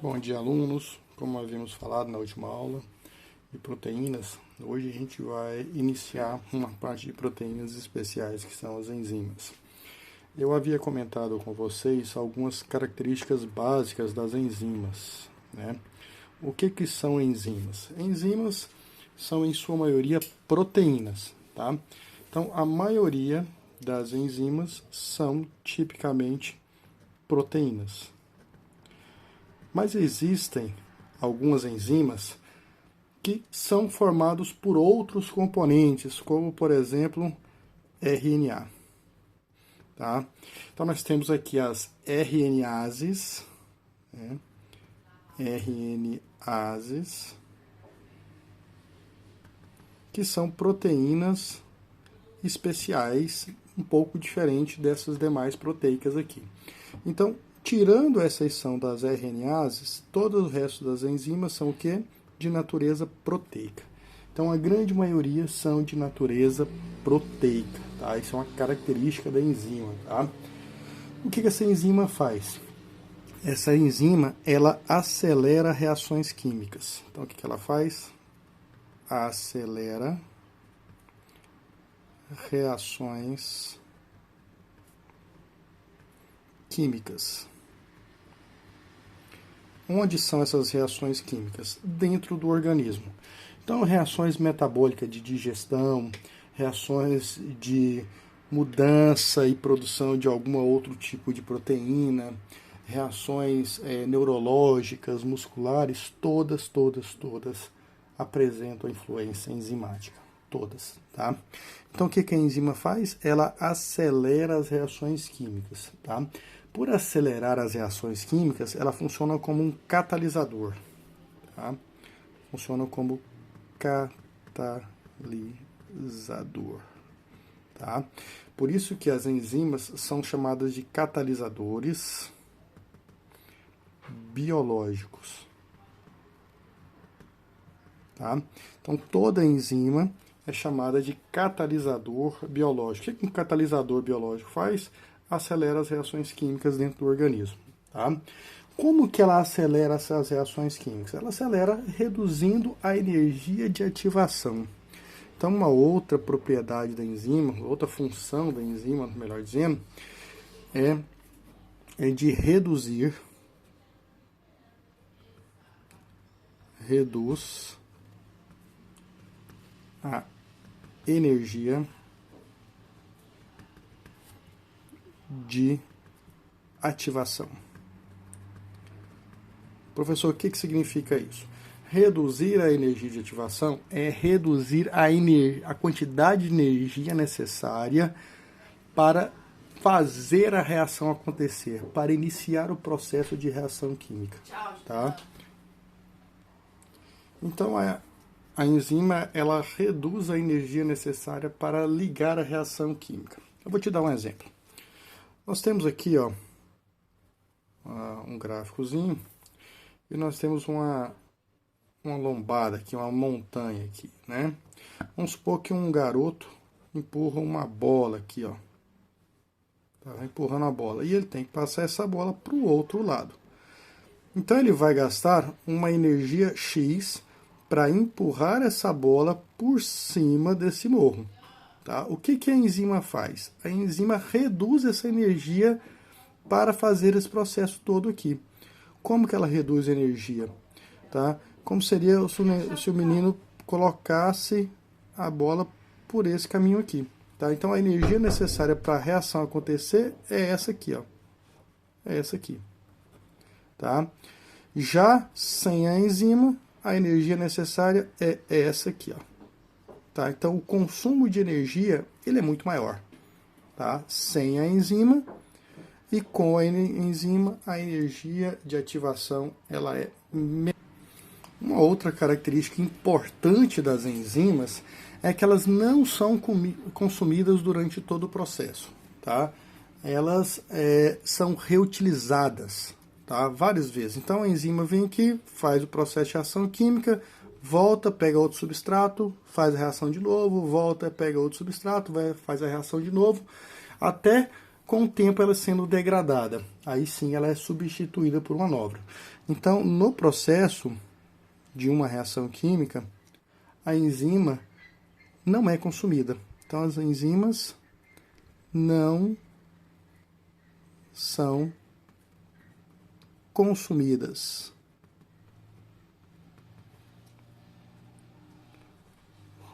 Bom dia, alunos. Como havíamos falado na última aula de proteínas, hoje a gente vai iniciar uma parte de proteínas especiais, que são as enzimas. Eu havia comentado com vocês algumas características básicas das enzimas, né? O que são enzimas? Enzimas são, em sua maioria, proteínas, tá? Então, a maioria das enzimas são tipicamente proteínas. Mas existem algumas enzimas que são formados por outros componentes, como, por exemplo, RNA. Tá? Então, nós temos aqui as RNases, né? RNases, que são proteínas especiais, um pouco diferente dessas demais proteicas aqui. Então, tirando a exceção das RNases, todo o resto das enzimas são o quê? De natureza proteica. Então, a grande maioria são de natureza proteica, tá? Isso é uma característica da enzima, tá? O que essa enzima faz? Essa enzima, ela acelera reações químicas. Então, o que ela faz? Acelera reações químicas. Onde são essas reações químicas? Dentro do organismo. Então, reações metabólicas de digestão, reações de mudança e produção de algum outro tipo de proteína, reações neurológicas, musculares, todas apresentam influência enzimática. Todas, tá? Então, o que a enzima faz? Ela acelera as reações químicas, tá? Por acelerar as reações químicas, ela funciona como um catalisador, tá? Funciona como catalisador, tá? Por isso que as enzimas são chamadas de catalisadores biológicos, tá? Então, toda enzima é chamada de catalisador biológico. O que um catalisador biológico faz? Acelera as reações químicas dentro do organismo, tá? Como que ela acelera essas reações químicas? Ela acelera reduzindo a energia de ativação. Então, uma outra propriedade da enzima, outra função da enzima, melhor dizendo, é de reduz a energia de ativação. Professor, o que significa isso? Reduzir a energia de ativação é reduzir a quantidade de energia necessária para fazer a reação acontecer, para iniciar o processo de reação química. Tá? Então, a enzima ela reduz a energia necessária para ligar a reação química. Eu vou te dar um exemplo. Nós temos aqui um gráficozinho e nós temos uma lombada aqui, uma montanha aqui, né? Vamos supor que um garoto empurra uma bola aqui, ó. Tá empurrando a bola e ele tem que passar essa bola para o outro lado. Então ele vai gastar uma energia X para empurrar essa bola por cima desse morro. Tá? O que a enzima faz? A enzima reduz essa energia para fazer esse processo todo aqui. Como que ela reduz a energia? Tá? Como seria se o menino colocasse a bola por esse caminho aqui. Tá? Então a energia necessária para a reação acontecer é essa aqui. Ó. É essa aqui. Tá? Já sem a enzima, a energia necessária é essa aqui. Ó. Tá? Então o consumo de energia ele é muito maior. Tá? Sem a enzima e com a enzima a energia de ativação ela é menor. Uma outra característica importante das enzimas é que elas não são consumidas durante todo o processo. Tá? Elas são reutilizadas, tá? Várias vezes. Então a enzima vem aqui, faz o processo de reação química, volta, pega outro substrato, faz a reação de novo, volta, pega outro substrato, faz a reação de novo, até com o tempo ela sendo degradada. Aí sim ela é substituída por uma nova. Então, no processo de uma reação química, a enzima não é consumida. Então, as enzimas não são consumidas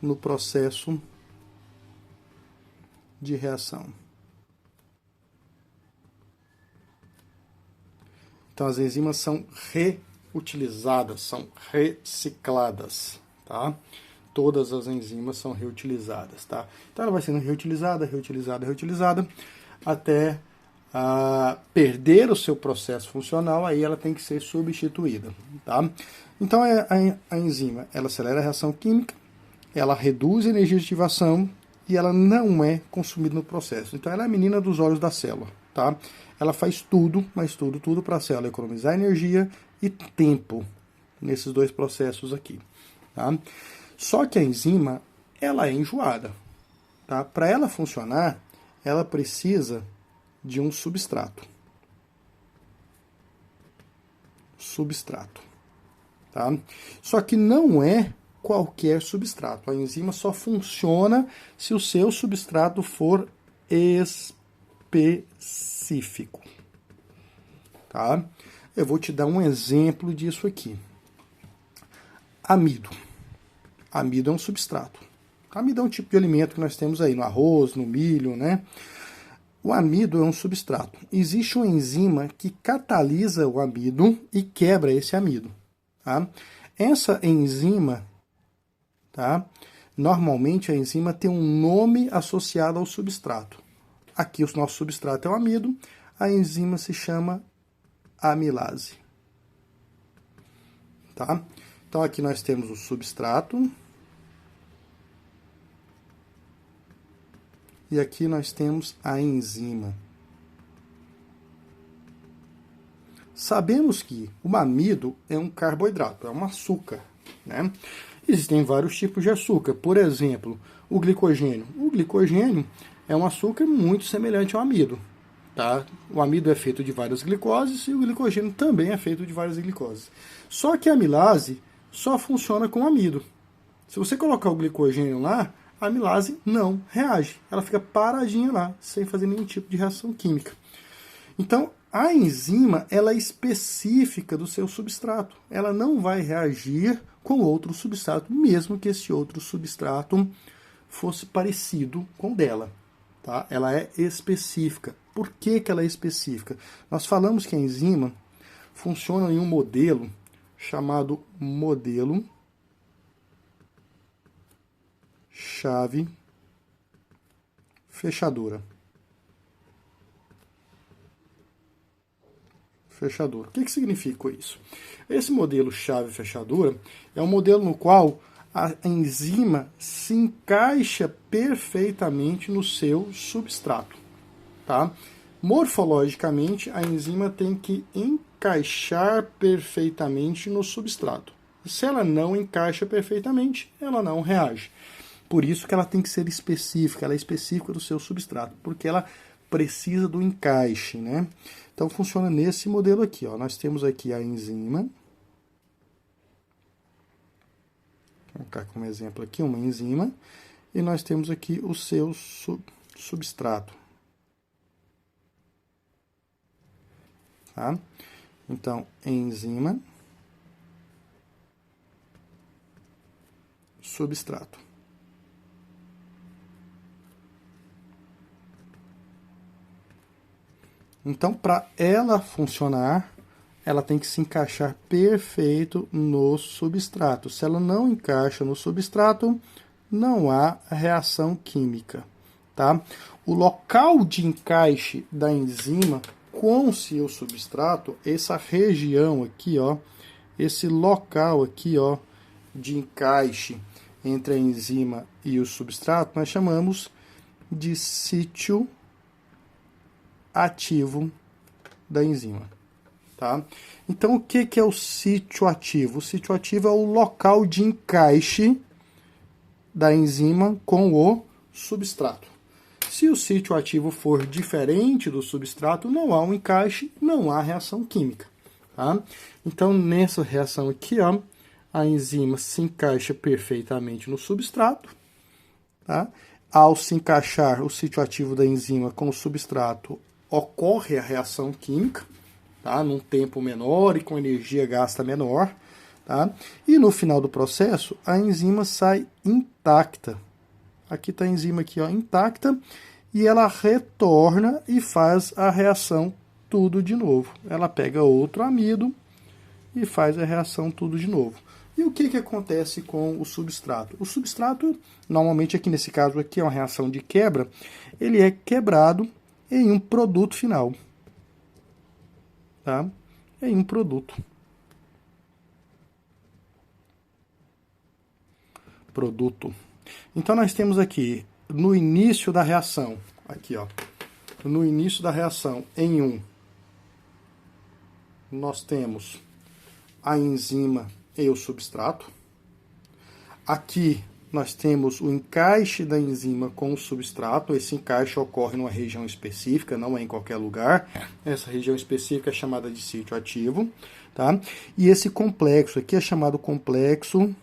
no processo de reação. Então, as enzimas são reutilizadas, são recicladas, tá? Todas as enzimas são reutilizadas, tá? Então, ela vai sendo reutilizada, até perder o seu processo funcional, aí ela tem que ser substituída, tá? Então, a enzima, ela acelera a reação química, ela reduz a energia de ativação e ela não é consumida no processo. Então, ela é a menina dos olhos da célula, tá? Ela faz tudo, mas tudo para a célula economizar energia e tempo nesses dois processos aqui, tá? Só que a enzima, ela é enjoada, tá? Para ela funcionar, ela precisa de um substrato. Tá? Só que não é qualquer substrato. A enzima só funciona se o seu substrato for específico. Tá? Eu vou te dar um exemplo disso aqui. Amido. Amido é um substrato. Amido é um tipo de alimento que nós temos aí no arroz, no milho, né? O amido é um substrato. Existe uma enzima que catalisa o amido e quebra esse amido. Tá? Essa enzima, tá? Normalmente a enzima tem um nome associado ao substrato. Aqui o nosso substrato é o amido, a enzima se chama amilase. Tá? Então aqui nós temos o substrato. E aqui nós temos a enzima. Sabemos que o amido é um carboidrato, é um açúcar, né? Existem vários tipos de açúcar. Por exemplo, o glicogênio. O glicogênio é um açúcar muito semelhante ao amido, tá? O amido é feito de várias glicoses e o glicogênio também é feito de várias glicoses. Só que a amilase só funciona com amido. Se você colocar o glicogênio lá, a amilase não reage. Ela fica paradinha lá, sem fazer nenhum tipo de reação química. Então, a enzima, ela é específica do seu substrato. Ela não vai reagir com outro substrato, mesmo que esse outro substrato fosse parecido com o dela. Tá? Ela é específica. Por que que ela é específica? Nós falamos que a enzima funciona em um modelo chamado modelo chave fechadura. O que significa isso? Esse modelo chave fechadura é um modelo no qual a enzima se encaixa perfeitamente no seu substrato. Tá? Morfologicamente, a enzima tem que encaixar perfeitamente no substrato. Se ela não encaixa perfeitamente, ela não reage. Por isso que ela tem que ser específica, ela é específica do seu substrato, porque ela precisa do encaixe, né? Então funciona nesse modelo aqui, ó. Nós temos aqui a enzima. Vou colocar como exemplo aqui uma enzima. E nós temos aqui o seu substrato. Tá? Então, enzima, substrato. Então, para ela funcionar, ela tem que se encaixar perfeito no substrato. Se ela não encaixa no substrato, não há reação química, tá? O local de encaixe da enzima com o seu substrato, essa região aqui, ó, esse local aqui, ó, de encaixe entre a enzima e o substrato, nós chamamos de sítio ativo da enzima, tá? Então, o que é o sítio ativo? O sítio ativo é o local de encaixe da enzima com o substrato. Se o sítio ativo for diferente do substrato, não há um encaixe, não há reação química. Tá? Então, nessa reação aqui, ó, a enzima se encaixa perfeitamente no substrato. Tá? Ao se encaixar o sítio ativo da enzima com o substrato, ocorre a reação química, tá? Num tempo menor e com energia gasta menor. Tá? E no final do processo, a enzima sai intacta. Aqui está a enzima aqui, ó, intacta, e ela retorna e faz a reação tudo de novo. Ela pega outro amido e faz a reação tudo de novo. E o que acontece com o substrato? O substrato, normalmente aqui nesse caso aqui é uma reação de quebra, ele é quebrado em um produto final. Tá? Em um produto. Então nós temos aqui, no início da reação, aqui ó, no início da reação em 1, nós temos a enzima e o substrato. Aqui nós temos o encaixe da enzima com o substrato. Esse encaixe ocorre numa região específica, não é em qualquer lugar. Essa região específica é chamada de sítio ativo, tá? E esse complexo aqui é chamado complexo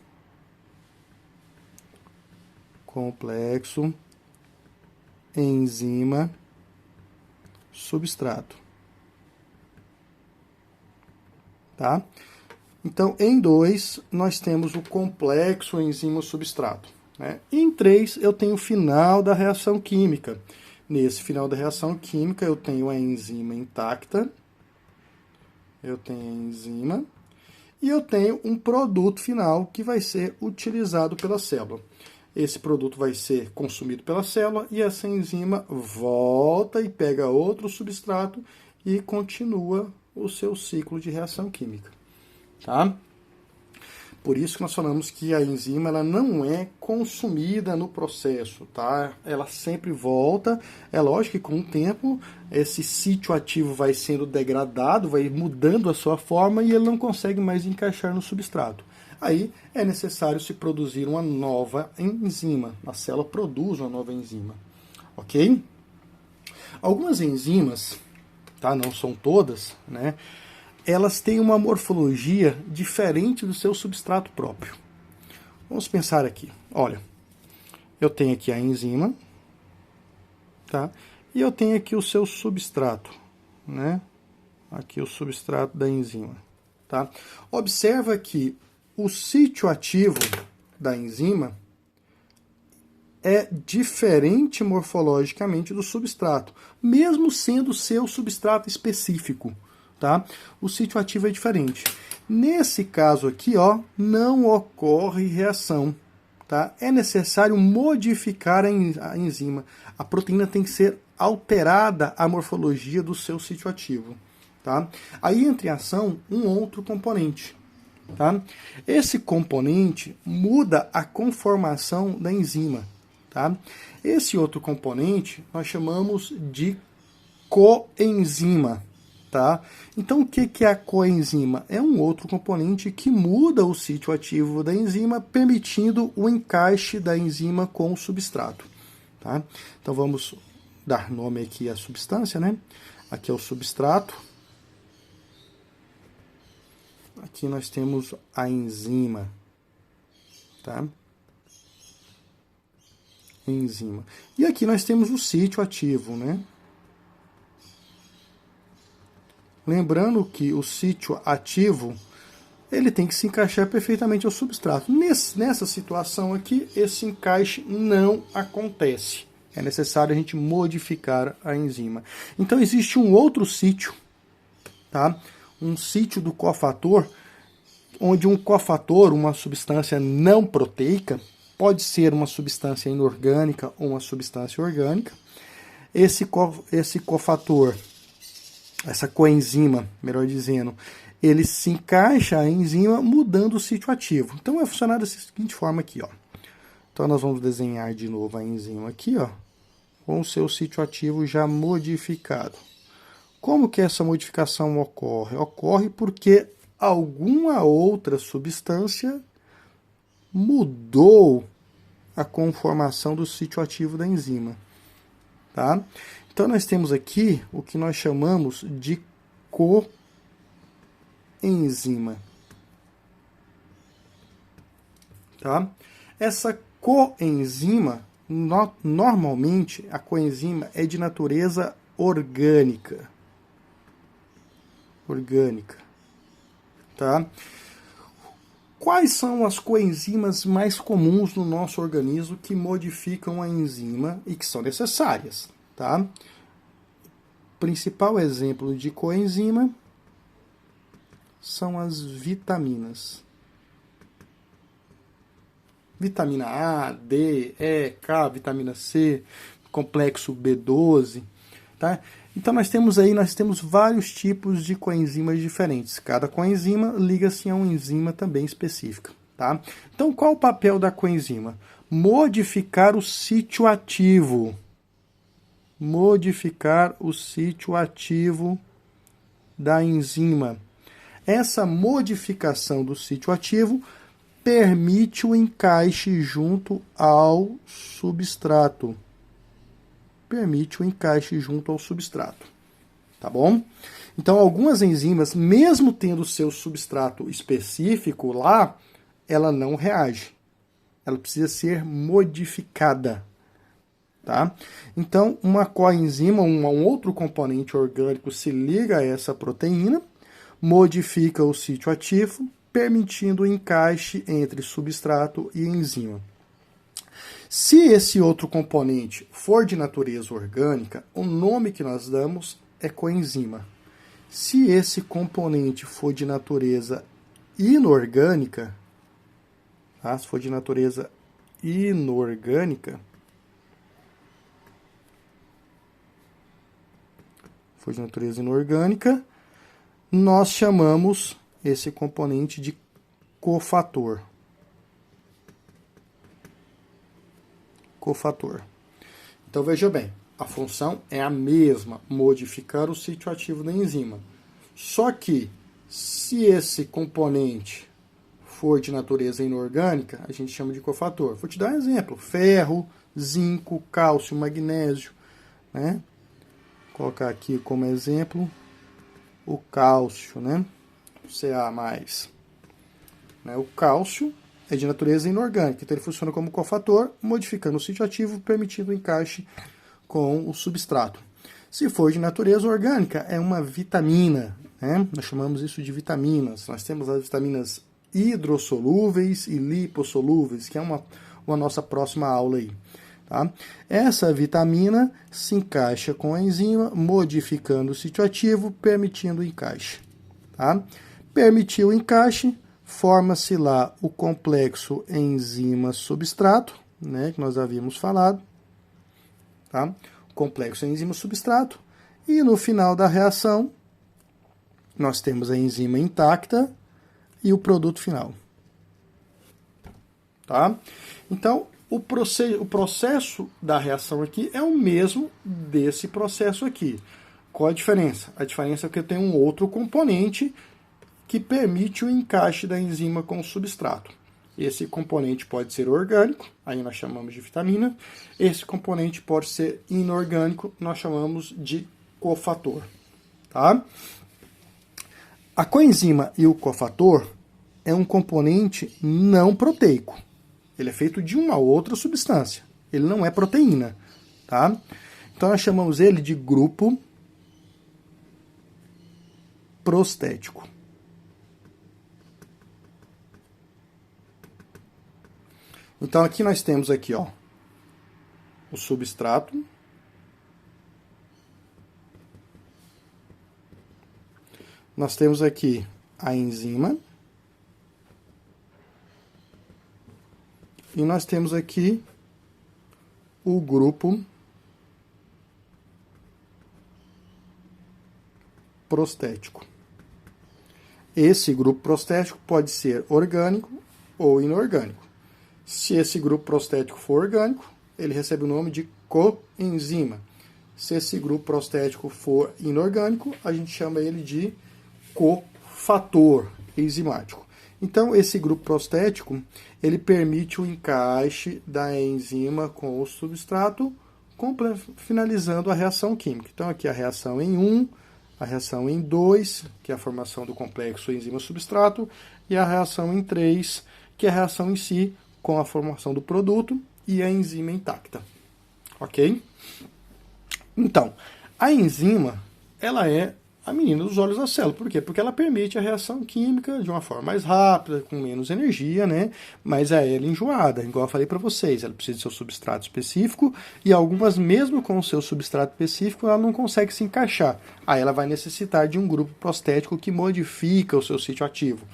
enzima substrato. Tá? Então, em 2, nós temos o complexo enzima substrato. Né? E em 3, eu tenho o final da reação química. Nesse final da reação química, eu tenho a enzima intacta, eu tenho a enzima, e eu tenho um produto final que vai ser utilizado pela célula. Esse produto vai ser consumido pela célula e essa enzima volta e pega outro substrato e continua o seu ciclo de reação química. Tá? Por isso que nós falamos que a enzima ela não é consumida no processo, tá? Ela sempre volta. É lógico que com o tempo esse sítio ativo vai sendo degradado, vai mudando a sua forma e ele não consegue mais encaixar no substrato. Aí é necessário se produzir uma nova enzima. A célula produz uma nova enzima, ok? Algumas enzimas, tá? Não são todas, né? Elas têm uma morfologia diferente do seu substrato próprio. Vamos pensar aqui. Olha, eu tenho aqui a enzima, tá? E eu tenho aqui o seu substrato, né? Aqui o substrato da enzima, tá? Observa que o sítio ativo da enzima é diferente morfologicamente do substrato, mesmo sendo o seu substrato específico, tá? O sítio ativo é diferente. Nesse caso aqui, ó, não ocorre reação, tá? É necessário modificar a enzima. A proteína tem que ser alterada a morfologia do seu sítio ativo, tá? Aí entra em ação um outro componente. Tá? Esse componente muda a conformação da enzima. Tá? Esse outro componente nós chamamos de coenzima. Tá? Então, o que é a coenzima? É um outro componente que muda o sítio ativo da enzima, permitindo o encaixe da enzima com o substrato. Tá? Então, vamos dar nome aqui à substância, né? Aqui é o substrato. Aqui nós temos a enzima, tá? Enzima. E aqui nós temos o sítio ativo, né? Lembrando que o sítio ativo, ele tem que se encaixar perfeitamente ao substrato. Nessa situação aqui, esse encaixe não acontece. É necessário a gente modificar a enzima. Então existe um outro sítio, tá? Um sítio do cofator, onde um cofator, uma substância não proteica, pode ser uma substância inorgânica ou uma substância orgânica. Esse cofator, essa coenzima, melhor dizendo, ele se encaixa a enzima mudando o sítio ativo. Então vai funcionar da seguinte forma aqui, ó. Então nós vamos desenhar de novo a enzima aqui, ó, com o seu sítio ativo já modificado. Como que essa modificação ocorre? Ocorre porque alguma outra substância mudou a conformação do sítio ativo da enzima. tá? Então, nós temos aqui o que nós chamamos de coenzima, tá? Essa coenzima, normalmente, a coenzima é de natureza orgânica. Tá? Quais são as coenzimas mais comuns no nosso organismo que modificam a enzima e que são necessárias, tá? Principal exemplo de coenzima são as vitaminas. Vitamina A, D, E, K, vitamina C, complexo B12, tá? Então nós temos vários tipos de coenzimas diferentes. Cada coenzima liga-se a uma enzima também específica, tá? Então qual o papel da coenzima? Modificar o sítio ativo. Modificar o sítio ativo da enzima. Essa modificação do sítio ativo permite o encaixe junto ao substrato. Tá bom? Então, algumas enzimas, mesmo tendo seu substrato específico lá, ela não reage. Ela precisa ser modificada. Tá? Então, uma coenzima, um outro componente orgânico se liga a essa proteína, modifica o sítio ativo, permitindo o encaixe entre substrato e enzima. Se esse outro componente for de natureza orgânica, o nome que nós damos é coenzima. Se esse componente for de natureza inorgânica, tá? Se for de natureza inorgânica, nós chamamos esse componente de cofator. Então veja bem, a função é a mesma, modificar o sítio ativo da enzima. Só que, se esse componente for de natureza inorgânica, a gente chama de cofator. Vou te dar um exemplo: ferro, zinco, cálcio, magnésio, né? Vou colocar aqui como exemplo o cálcio, né? Ca+. Né? O cálcio é de natureza inorgânica, então ele funciona como cofator, modificando o sítio ativo, permitindo o encaixe com o substrato. Se for de natureza orgânica, é uma vitamina, né? Nós chamamos isso de vitaminas. Nós temos as vitaminas hidrossolúveis e lipossolúveis, que é uma nossa próxima aula aí. Tá? Essa vitamina se encaixa com a enzima, modificando o sítio ativo, permitindo o encaixe. Tá? Permitiu o encaixe, forma-se lá o complexo enzima-substrato, né, que nós havíamos falado. Tá? Complexo enzima-substrato. E no final da reação, nós temos a enzima intacta e o produto final. Tá? Então, o processo da reação aqui é o mesmo desse processo aqui. Qual a diferença? A diferença é que eu tenho um outro componente que permite o encaixe da enzima com o substrato. Esse componente pode ser orgânico, aí nós chamamos de vitamina. Esse componente pode ser inorgânico, nós chamamos de cofator. Tá? A coenzima e o cofator é um componente não proteico. Ele é feito de uma outra substância. Ele não é proteína. Tá? Então nós chamamos ele de grupo prostético. Então aqui nós temos aqui, ó, o substrato. Nós temos aqui a enzima. E nós temos aqui o grupo prostético. Esse grupo prostético pode ser orgânico ou inorgânico. Se esse grupo prostético for orgânico, ele recebe o nome de coenzima. Se esse grupo prostético for inorgânico, a gente chama ele de cofator enzimático. Então, esse grupo prostético, ele permite o encaixe da enzima com o substrato, finalizando a reação química. Então, aqui a reação em 1, a reação em 2, que é a formação do complexo enzima-substrato, e a reação em 3, que é a reação em si, com a formação do produto e a enzima intacta. Ok? Então, a enzima, ela é a menina dos olhos da célula. Por quê? Porque ela permite a reação química de uma forma mais rápida, com menos energia, né? Mas é ela enjoada, igual eu falei para vocês. Ela precisa do seu substrato específico e algumas, mesmo com o seu substrato específico, ela não consegue se encaixar. Aí ela vai necessitar de um grupo prostético que modifica o seu sítio ativo.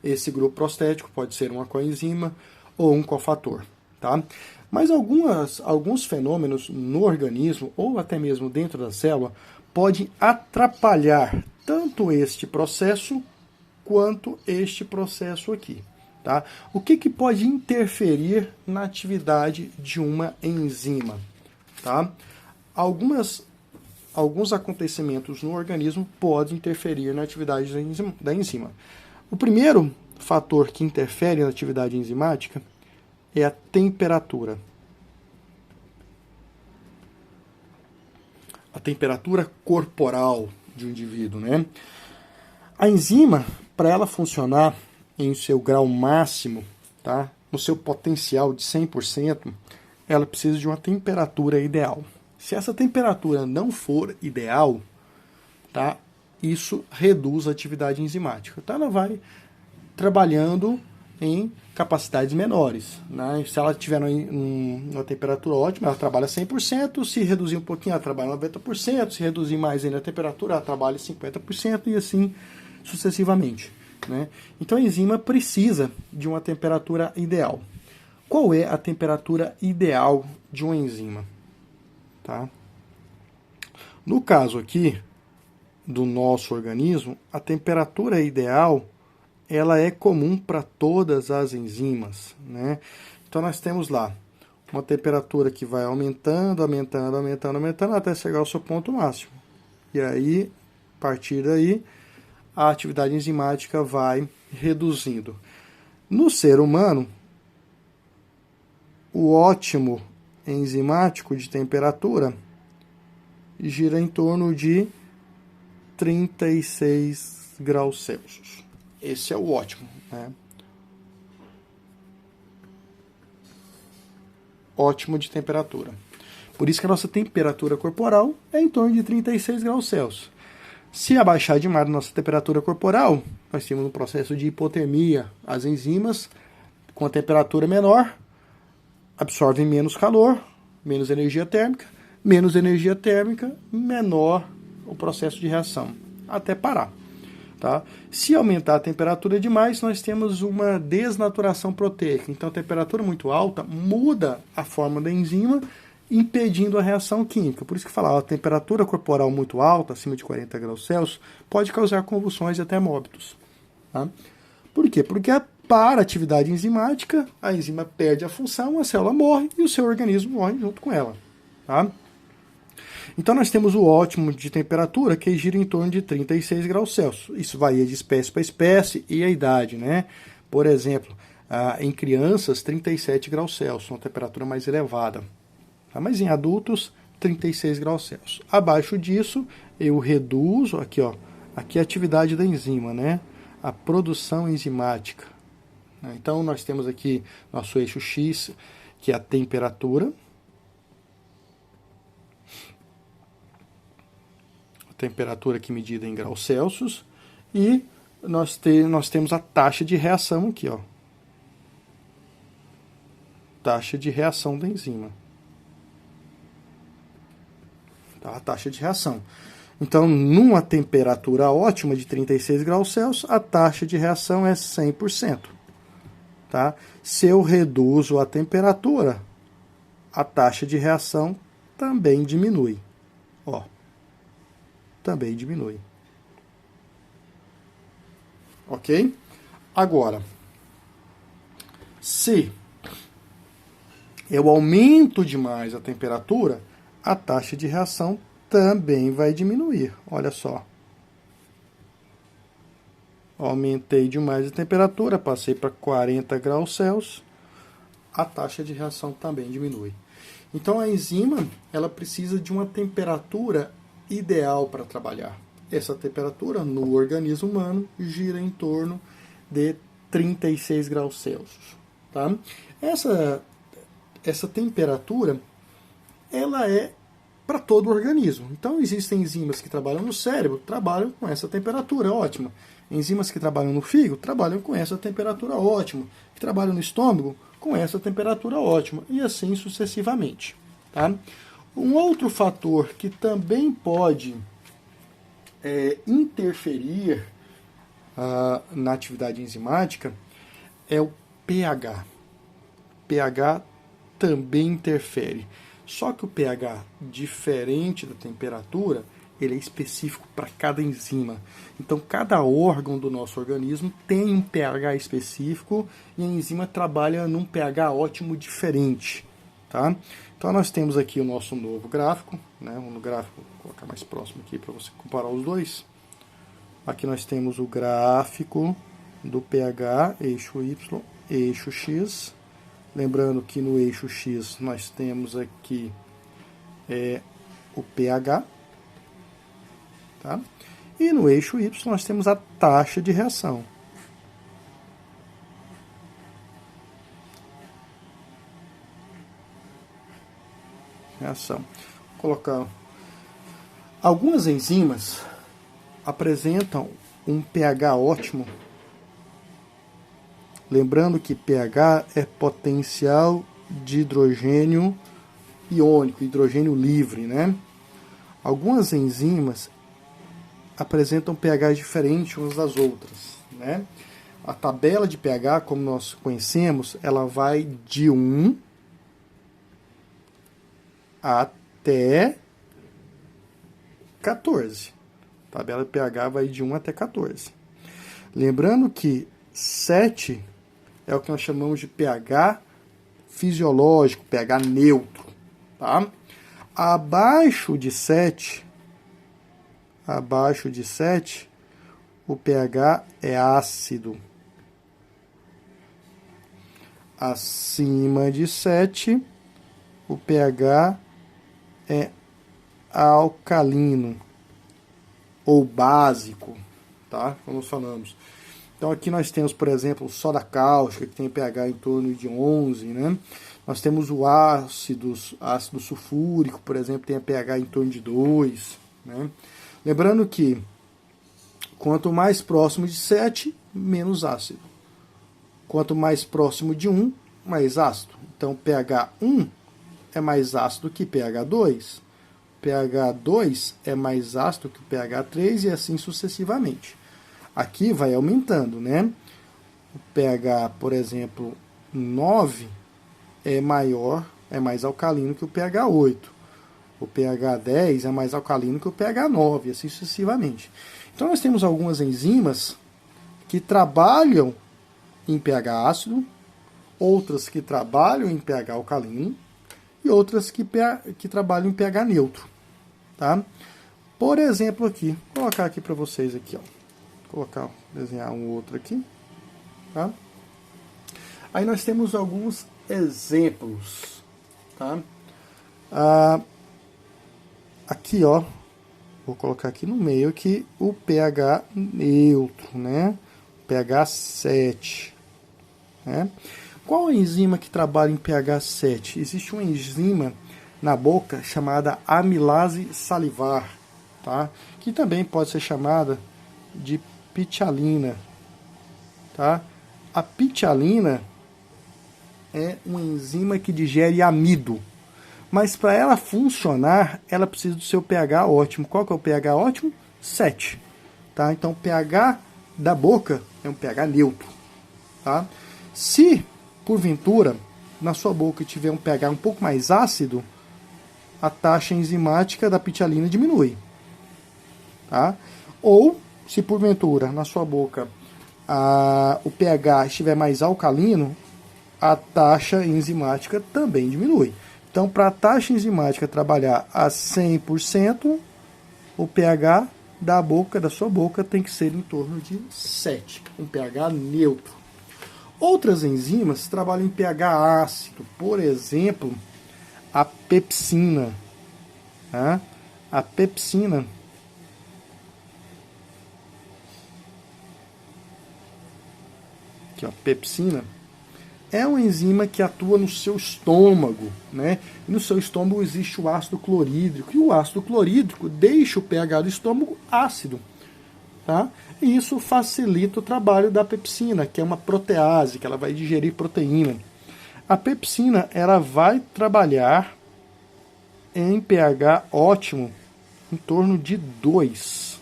Esse grupo prostético pode ser uma coenzima ou um cofator, tá? Mas alguns fenômenos no organismo, ou até mesmo dentro da célula, podem atrapalhar tanto este processo quanto este processo aqui. Tá? O que pode interferir na atividade de uma enzima? Tá? Alguns acontecimentos no organismo podem interferir na atividade da enzima. O primeiro fator que interfere na atividade enzimática é a temperatura. A temperatura corporal de um indivíduo, né? A enzima, para ela funcionar em seu grau máximo, tá? No seu potencial de 100%, ela precisa de uma temperatura ideal. Se essa temperatura não for ideal, tá? Isso reduz a atividade enzimática. Então ela vai trabalhando em capacidades menores, né? Se ela tiver uma temperatura ótima, ela trabalha 100%, se reduzir um pouquinho, ela trabalha 90%, se reduzir mais ainda a temperatura, ela trabalha 50% e assim sucessivamente, né? Então a enzima precisa de uma temperatura ideal. Qual é a temperatura ideal de uma enzima? Tá? No caso aqui do nosso organismo, a temperatura ideal ela é comum para todas as enzimas, né? Então nós temos lá uma temperatura que vai aumentando até chegar ao seu ponto máximo. E aí, a partir daí, a atividade enzimática vai reduzindo. No ser humano, o ótimo enzimático de temperatura gira em torno de 36 graus Celsius. Esse é o ótimo, né? Ótimo de temperatura. Por isso que a nossa temperatura corporal é em torno de 36 graus Celsius. Se abaixar demais a nossa temperatura corporal, nós temos um processo de hipotermia. As enzimas, com a temperatura menor, absorvem menos calor, menos energia térmica, menor o processo de reação, até parar. Tá? Se aumentar a temperatura demais, nós temos uma desnaturação proteica. Então, a temperatura muito alta muda a forma da enzima, impedindo a reação química. Por isso que falava, a temperatura corporal muito alta, acima de 40 graus Celsius, pode causar convulsões e até óbitos. Tá? Por quê? Porque para a atividade enzimática, a enzima perde a função, a célula morre e o seu organismo morre junto com ela. Tá? Então nós temos o ótimo de temperatura que gira em torno de 36 graus Celsius. Isso varia de espécie para espécie e a idade, né? Por exemplo, em crianças 37 graus Celsius, uma temperatura mais elevada. Tá? Mas em adultos 36 graus Celsius. Abaixo disso eu reduzo aqui, ó, aqui a atividade da enzima, né? A produção enzimática. Então nós temos aqui nosso eixo X, que é a temperatura. Temperatura aqui medida em graus Celsius, e nós temos a taxa de reação aqui, ó. Taxa de reação da enzima. Tá? A taxa de reação. Então, numa temperatura ótima de 36 graus Celsius, a taxa de reação é 100%. Tá? Se eu reduzo a temperatura, a taxa de reação também diminui. Ó. Também diminui. Ok? Agora, se eu aumento demais a temperatura, a taxa de reação também vai diminuir. Olha só. Aumentei demais a temperatura, passei para 40 graus Celsius, a taxa de reação também diminui. Então a enzima, ela precisa de uma temperatura ideal para trabalhar. Essa temperatura no organismo humano gira em torno de 36 graus Celsius. Tá? Essa temperatura, ela é para todo o organismo. Então existem enzimas que trabalham no cérebro, trabalham com essa temperatura ótima. Enzimas que trabalham no fígado, trabalham com essa temperatura ótima. Que trabalham no estômago, com essa temperatura ótima. E assim sucessivamente. Tá? Um outro fator que também pode interferir na atividade enzimática é o pH. pH também interfere. Só que o pH, diferente da temperatura, ele é específico para cada enzima. Então, cada órgão do nosso organismo tem um pH específico e a enzima trabalha num pH ótimo diferente. Tá? Então, nós temos aqui o nosso novo gráfico. Né? Um gráfico, vou colocar mais próximo aqui para você comparar os dois. Aqui nós temos o gráfico do pH, eixo Y, eixo X. Lembrando que no eixo X nós temos aqui o pH. Tá? E no eixo Y nós temos a taxa de reação. Vou colocar. Algumas enzimas apresentam um pH ótimo. Lembrando que pH é potencial de hidrogênio iônico, hidrogênio livre, né? Algumas enzimas apresentam pH diferentes umas das outras, né? A tabela de pH, como nós conhecemos, ela vai de 1 até 14. A tabela de pH vai de 1 até 14. Lembrando que 7 é o que nós chamamos de pH fisiológico, pH neutro. Tá? Abaixo de 7, o pH é ácido. Acima de 7, o pH é alcalino ou básico, tá? Como nós falamos. Então aqui nós temos, por exemplo, soda cáustica, que tem pH em torno de 11, né? Nós temos o ácido sulfúrico, por exemplo, tem a pH em torno de 2, né? Lembrando que quanto mais próximo de 7, menos ácido. Quanto mais próximo de 1, mais ácido. Então pH 1 é mais ácido que pH 2. pH 2 é mais ácido que o pH 3 e assim sucessivamente. Aqui vai aumentando, né? O pH, por exemplo, 9 é mais alcalino que o pH 8. O pH 10 é mais alcalino que o pH 9, assim sucessivamente. Então nós temos algumas enzimas que trabalham em pH ácido, outras que trabalham em pH alcalino e outras que trabalham em pH neutro. Tá? Por exemplo aqui, vou colocar aqui para vocês aqui, ó. Desenhar um outro aqui. Tá? Aí nós temos alguns exemplos. Tá? Aqui, ó, vou colocar aqui no meio aqui o pH neutro, né? pH 7. Né? Qual a enzima que trabalha em pH 7? Existe uma enzima na boca chamada amilase salivar, tá? Que também pode ser chamada de pitialina. Tá? A pitialina é uma enzima que digere amido. Mas para ela funcionar, ela precisa do seu pH ótimo. Qual que é o pH ótimo? 7. Tá? Então o pH da boca é um pH neutro. Tá? Se, porventura, na sua boca tiver um pH um pouco mais ácido, a taxa enzimática da pitialina diminui. Tá? Ou, se porventura, na sua boca o pH estiver mais alcalino, a taxa enzimática também diminui. Então, para a taxa enzimática trabalhar a 100%, o pH da sua boca tem que ser em torno de 7, um pH neutro. Outras enzimas trabalham em pH ácido, por exemplo, a pepsina. Tá? A pepsina aqui, ó, pepsina é uma enzima que atua no seu estômago, né? E no seu estômago existe o ácido clorídrico, e o ácido clorídrico deixa o pH do estômago ácido, tá? E isso facilita o trabalho da pepsina, que é uma protease, que ela vai digerir proteína. A pepsina, ela vai trabalhar em pH ótimo, em torno de 2,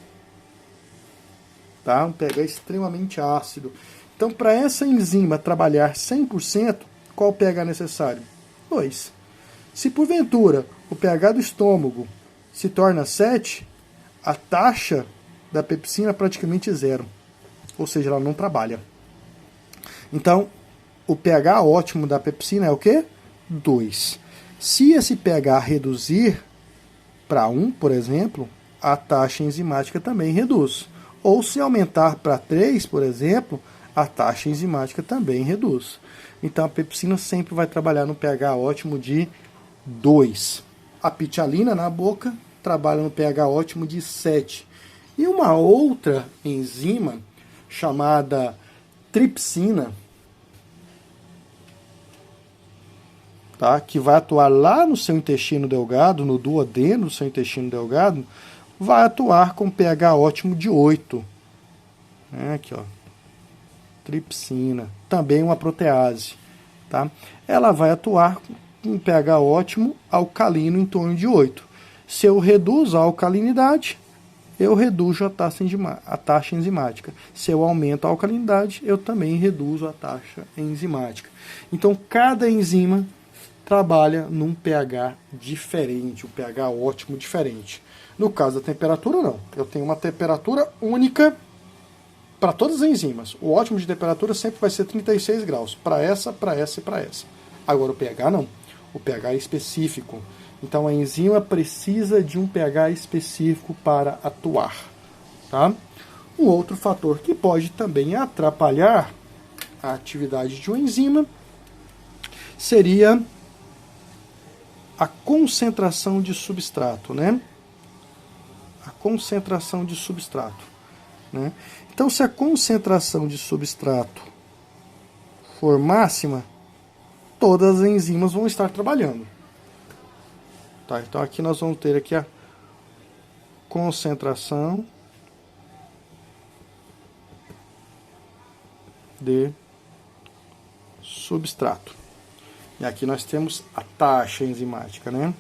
tá? Um pH extremamente ácido. Então, para essa enzima trabalhar 100%, qual o pH necessário? 2. Se porventura o pH do estômago se torna 7, a taxa da pepsina praticamente é 0. Ou seja, ela não trabalha. Então, o pH ótimo da pepsina é o quê? 2. Se esse pH reduzir para 1, por exemplo, a taxa enzimática também reduz. Ou se aumentar para 3, por exemplo, a taxa enzimática também reduz. Então a pepsina sempre vai trabalhar no pH ótimo de 2. A pitialina na boca trabalha no pH ótimo de 7. E uma outra enzima chamada tripsina, tá, que vai atuar lá no seu intestino delgado, no duodeno do seu intestino delgado, vai atuar com pH ótimo de 8. Aqui, ó. Tripsina, também uma protease, tá? Ela vai atuar com um pH ótimo alcalino em torno de 8. Se eu reduzo a alcalinidade, eu reduzo a taxa enzimática. Se eu aumento a alcalinidade, eu também reduzo a taxa enzimática. Então, cada enzima trabalha num pH diferente, um pH ótimo diferente. No caso da temperatura, não. Eu tenho uma temperatura única para todas as enzimas. O ótimo de temperatura sempre vai ser 36 graus. Para essa, para essa e para essa. Agora o pH não. O pH é específico. Então a enzima precisa de um pH específico para atuar. Tá? Um outro fator que pode também atrapalhar a atividade de uma enzima seria a concentração de substrato, né? A concentração de substrato, né? Então, se a concentração de substrato for máxima, todas as enzimas vão estar trabalhando. Tá? Então, aqui nós vamos ter aqui a concentração de substrato. E aqui nós temos a taxa enzimática, né?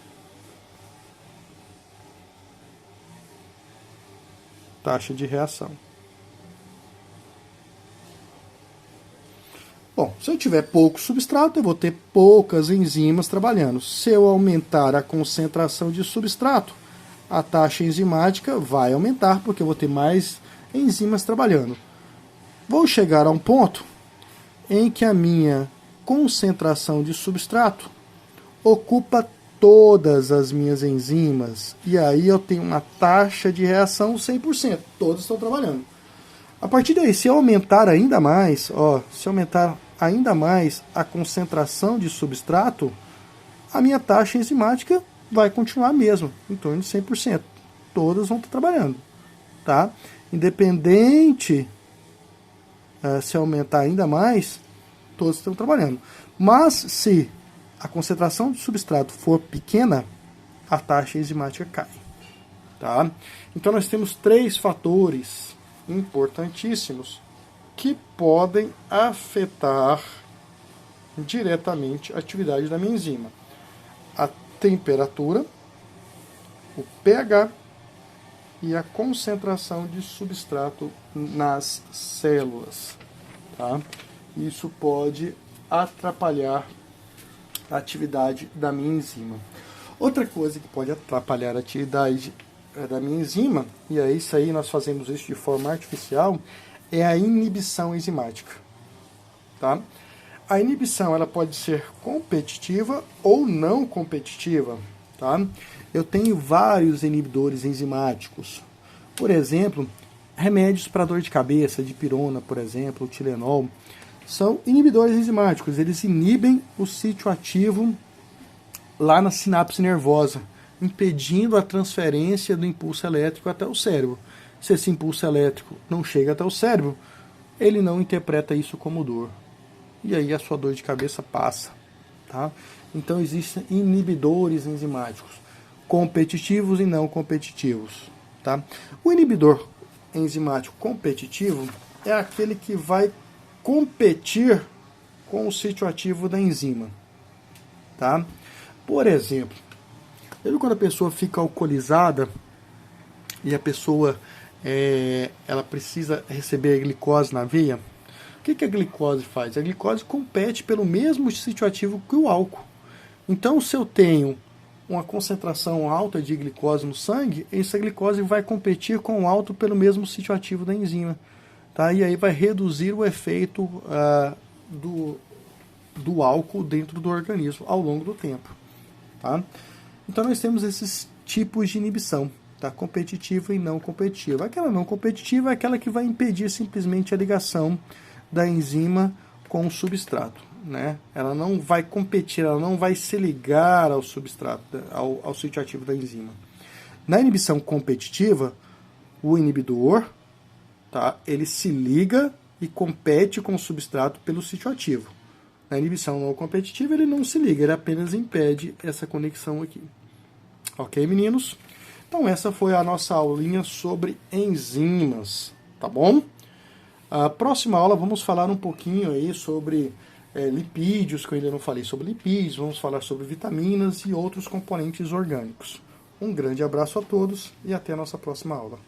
Taxa de reação. Bom, se eu tiver pouco substrato, eu vou ter poucas enzimas trabalhando. Se eu aumentar a concentração de substrato, a taxa enzimática vai aumentar, porque eu vou ter mais enzimas trabalhando. Vou chegar a um ponto em que a minha concentração de substrato ocupa todas as minhas enzimas. E aí eu tenho uma taxa de reação 100%. Todas estão trabalhando. A partir daí, se eu aumentar ainda mais, se aumentar ainda mais a concentração de substrato, a minha taxa enzimática vai continuar a mesma, em torno de 100%. Todas vão estar trabalhando, tá? Independente se aumentar ainda mais, todas estão trabalhando. Mas se a concentração de substrato for pequena, a taxa enzimática cai, tá? Então nós temos 3 fatores importantíssimos que podem afetar diretamente a atividade da minha enzima: a temperatura, o pH e a concentração de substrato nas células, tá? Isso pode atrapalhar a atividade da minha enzima. Outra coisa que pode atrapalhar a atividade da minha enzima, e é isso aí, nós fazemos isso de forma artificial, é a inibição enzimática, tá? A inibição, ela pode ser competitiva ou não competitiva, tá? Eu tenho vários inibidores enzimáticos. Por exemplo, remédios para dor de cabeça, dipirona, por exemplo, o Tilenol, são inibidores enzimáticos. Eles inibem o sítio ativo lá na sinapse nervosa, impedindo a transferência do impulso elétrico até o cérebro. Se esse impulso elétrico não chega até o cérebro, ele não interpreta isso como dor. E aí a sua dor de cabeça passa. Tá? Então existem inibidores enzimáticos, competitivos e não competitivos. Tá? O inibidor enzimático competitivo é aquele que vai competir com o sítio ativo da enzima. Tá? Por exemplo, quando a pessoa fica alcoolizada e a pessoa ela precisa receber a glicose na veia, o que a glicose faz? A glicose compete pelo mesmo sítio ativo que o álcool. Então, se eu tenho uma concentração alta de glicose no sangue, essa glicose vai competir com o álcool pelo mesmo sítio ativo da enzima. Tá? E aí vai reduzir o efeito do álcool dentro do organismo ao longo do tempo. Tá? Então nós temos esses tipos de inibição, tá? Competitiva e não competitiva. Aquela não competitiva é aquela que vai impedir simplesmente a ligação da enzima com o substrato. Né? Ela não vai competir, ela não vai se ligar ao substrato, ao sítio ativo da enzima. Na inibição competitiva, o inibidor, tá? Ele se liga e compete com o substrato pelo sítio ativo. Na inibição não competitiva, ele não se liga, ele apenas impede essa conexão aqui. Ok, meninos? Então essa foi a nossa aulinha sobre enzimas, tá bom? A próxima aula vamos falar um pouquinho aí sobre lipídios, que eu ainda não falei sobre lipídios, vamos falar sobre vitaminas e outros componentes orgânicos. Um grande abraço a todos e até a nossa próxima aula.